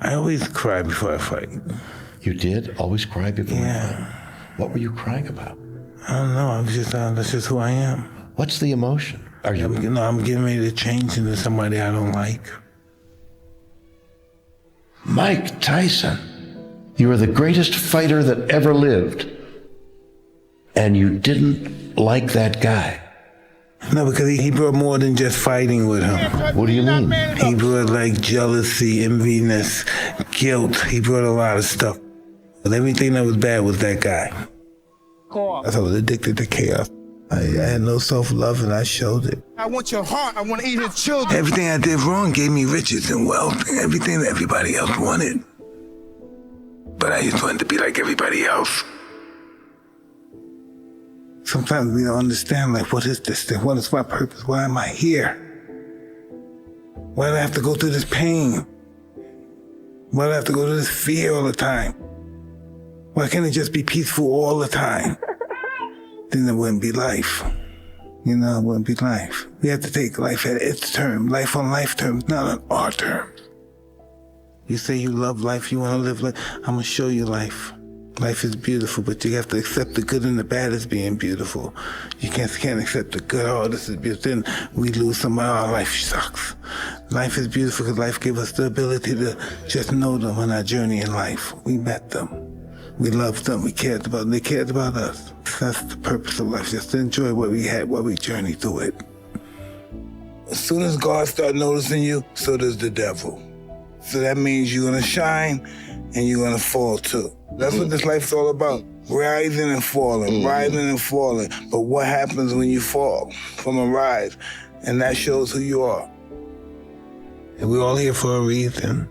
I always cry before I fight. You did? Always cry before you Yeah. fight? What were you crying about? I don't know. That's just who I am. What's the emotion? Are you? I'm getting ready to change into somebody I don't like. Mike Tyson, you are the greatest fighter that ever lived. And you didn't like that guy. No, because he brought more than just fighting with him. What do you mean? He brought like jealousy, enviness, guilt. He brought a lot of stuff. But everything that was bad was that guy. I was addicted to chaos. I had no self-love and I showed it. I want your heart. I want to eat his children. Everything I did wrong gave me riches and wealth and everything that everybody else wanted. But I just wanted to be like everybody else. Sometimes we don't understand, like, what is this thing? What is my purpose? Why am I here? Why do I have to go through this pain? Why do I have to go through this fear all the time? Why can't it just be peaceful all the time? Then it wouldn't be life. You know, it wouldn't be life. We have to take life at its term, life on life terms, not on our terms. You say you love life, you want to live life, I'm going to show you life. Life is beautiful, but you have to accept the good and the bad as being beautiful. You can't accept the good, oh, this is beautiful. Then we lose somebody, oh, life sucks. Life is beautiful because life gave us the ability to just know them on our journey in life. We met them. We loved them. We cared about them. They cared about us. That's the purpose of life, just to enjoy what we had, what we journeyed through it. As soon as God starts noticing you, so does the devil. So that means you're going to shine and you're going to fall too. That's what this life is all about. Rising and falling, rising and falling. But what happens when you fall from a rise? And that shows who you are. And we're all here for a reason.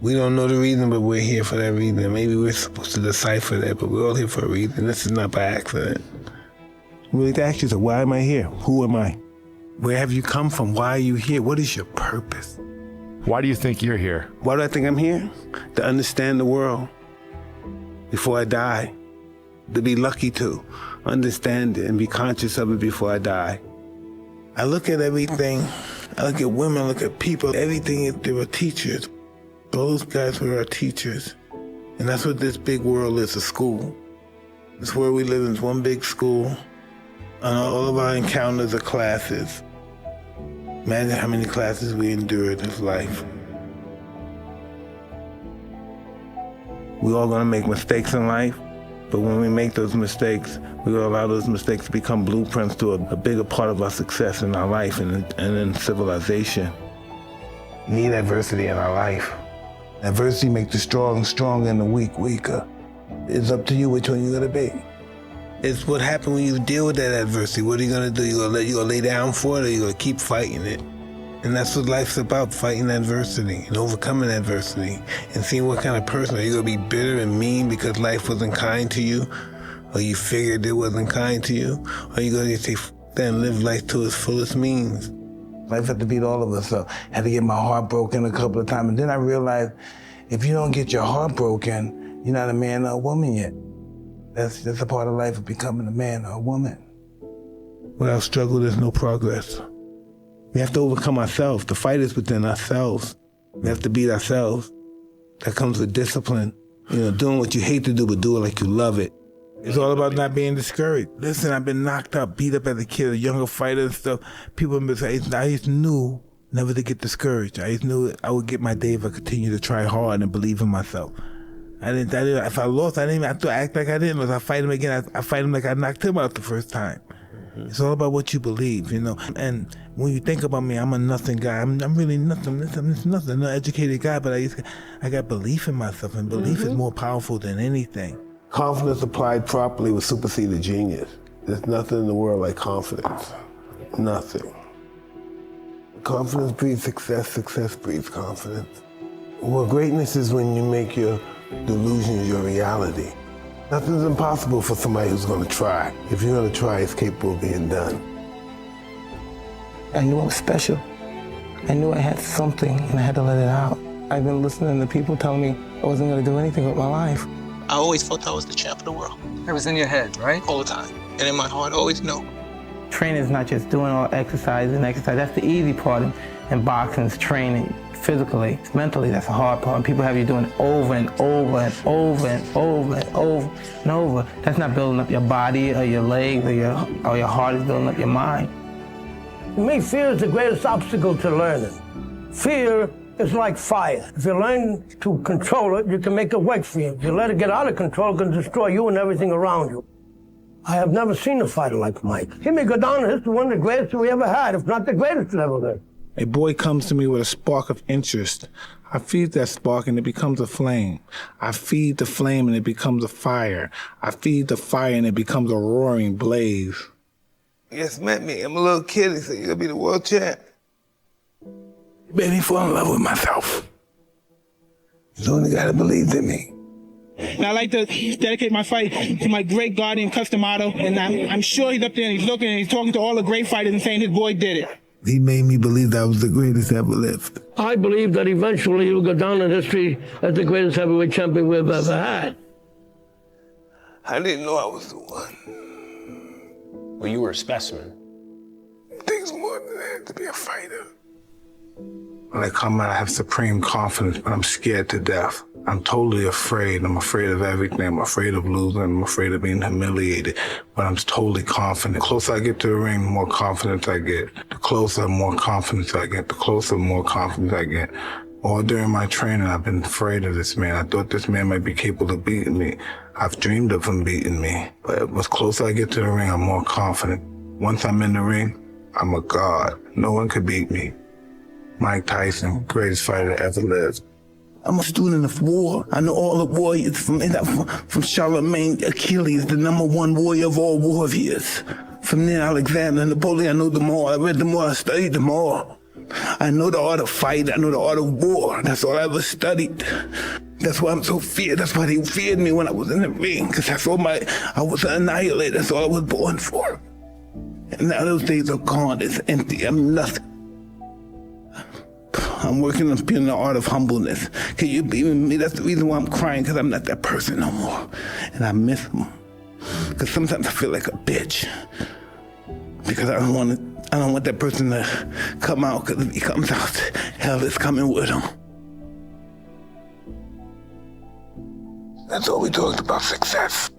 We don't know the reason, but we're here for that reason. Maybe we're supposed to decipher that, but we're all here for a reason. This is not by accident. You really ask yourself, why am I here? Who am I? Where have you come from? Why are you here? What is your purpose? Why do you think you're here? Why do I think I'm here? To understand the world before I die. To be lucky to understand it and be conscious of it before I die. I look at everything. I look at women, I look at people. Everything, they were teachers. Those guys were our teachers. And that's what this big world is, a school. It's where we live in, it's one big school. And all of our encounters are classes. Imagine how many classes we endured in life. We're all gonna make mistakes in life, but when we make those mistakes, we will allow those mistakes to become blueprints to a bigger part of our success in our life and in civilization. We need adversity in our life. Adversity makes the strong stronger and the weak weaker. It's up to you which one you're gonna be. It's what happens when you deal with that adversity. What are you gonna do? You gonna lay down for it, or you gonna keep fighting it? And that's what life's about, fighting adversity and overcoming adversity and seeing what kind of person. Are you gonna be bitter and mean because life wasn't kind to you? Or you figured it wasn't kind to you? Or are you gonna just say, then live life to its fullest means? Life had to beat all of us up. Had to get my heart broken a couple of times. And then I realized, if you don't get your heart broken, you're not a man or a woman yet. That's a part of life of becoming a man or a woman. Without struggle, there's no progress. We have to overcome ourselves. The fight is within ourselves. We have to beat ourselves. That comes with discipline. You know, doing what you hate to do, but do it like you love it. It's all about not being discouraged. Listen, I've been knocked up, beat up as a kid, a younger fighter and stuff. People have been saying, I just knew never to get discouraged. I just knew I would get my day if I continued to try hard and believe in myself. I didn't, if I lost, I didn't have to act like I didn't lose. I fight him again. I fight him like I knocked him out the first time. It's all about what you believe, you know. And when you think about me, I'm a nothing guy. I'm really nothing. I'm just nothing. I'm not an educated guy, but I got belief in myself, and belief is more powerful than anything. Confidence applied properly will supersede a genius. There's nothing in the world like confidence. Nothing. Confidence breeds success. Success breeds confidence. Well, greatness is when you make your delusions your reality. Nothing's impossible for somebody who's going to try. If you're going to try, it's capable of being done. I knew I was special. I knew I had something, and I had to let it out. I've been listening to people telling me I wasn't going to do anything with my life. I always felt I was the champ of the world. It was in your head, right? All the time. And in my heart, I always know Training is not just doing all exercise and exercise. That's the easy part in boxing, is training physically. Mentally, that's the hard part. People have you doing it over and over and over and over and over and over. That's not building up your body or your legs or your heart. Is building up your mind. To me, fear is the greatest obstacle to learning. Fear is like fire. If you learn to control it, you can make it work for you. If you let it get out of control, it can destroy you and everything around you. I have never seen a fighter like Mike. He may go down in history, one of the greatest we ever had, if not the greatest that ever lived. A boy comes to me with a spark of interest. I feed that spark and it becomes a flame. I feed the flame and it becomes a fire. I feed the fire and it becomes a roaring blaze. He just met me. I'm a little kid. He said, "You're gonna be the world champ." He made me fall in love with myself. He's the only guy that believed in me. And I'd like to dedicate my fight to my great guardian, Customato, and I'm sure he's up there and he's looking and he's talking to all the great fighters and saying his boy did it. He made me believe that I was the greatest ever lived. I believe that eventually he will go down in history as the greatest heavyweight champion we've ever had. I didn't know I was the one. Well, you were a specimen. It takes more than that to be a fighter. When I come out, I have supreme confidence, but I'm scared to death. I'm totally afraid. I'm afraid of everything. I'm afraid of losing. I'm afraid of being humiliated, but I'm totally confident. The closer I get to the ring, the more confidence I get. The closer, more confidence I get. The closer, more confidence I get. All during my training, I've been afraid of this man. I thought this man might be capable of beating me. I've dreamed of him beating me. But as closer I get to the ring, I'm more confident. Once I'm in the ring, I'm a god. No one could beat me. Mike Tyson, greatest fighter that ever lived. I'm a student of war. I know all the warriors from Charlemagne, Achilles, the #1 warrior of all warriors. From then, Alexander, Napoleon, I know them all. I read them all, I studied them all. I know the art of fight, I know the art of war. That's all I ever studied. That's why I'm so feared. That's why they feared me when I was in the ring, because I was annihilated. That's all I was born for. And now those days are gone. It's empty. I'm nothing. I'm working on being the art of humbleness. Can you believe in me? That's the reason why I'm crying, because I'm not that person no more. And I miss him. Because sometimes I feel like a bitch. Because I don't want that person to come out, because if he comes out, hell is coming with him. That's all we talked about, success.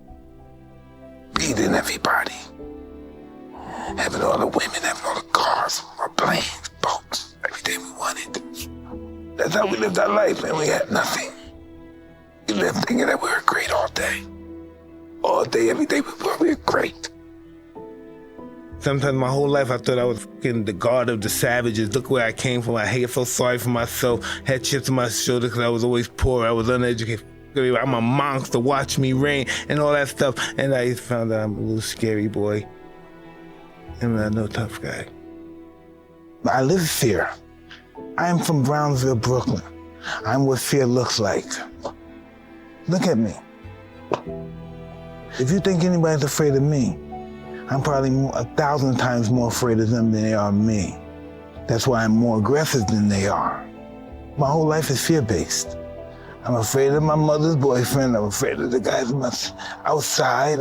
Beating everybody. Having all the women, having all the cars, our planes, boats, everything we wanted. That's how we lived our life, and we had nothing. We lived thinking that we were great all day. All day, every day, we were great. Sometimes my whole life I thought I was the god of the savages. Look where I came from. I felt sorry for myself. Had chips on my shoulder because I was always poor. I was uneducated. I'm a monster. Watch me reign and all that stuff. And I found out I'm a little scary boy. I'm not no tough guy. But I live fear. I'm from Brownsville, Brooklyn. I'm what fear looks like. Look at me. If you think anybody's afraid of me, I'm probably 1,000 times more afraid of them than they are of me. That's why I'm more aggressive than they are. My whole life is fear-based. I'm afraid of my mother's boyfriend. I'm afraid of the guys outside.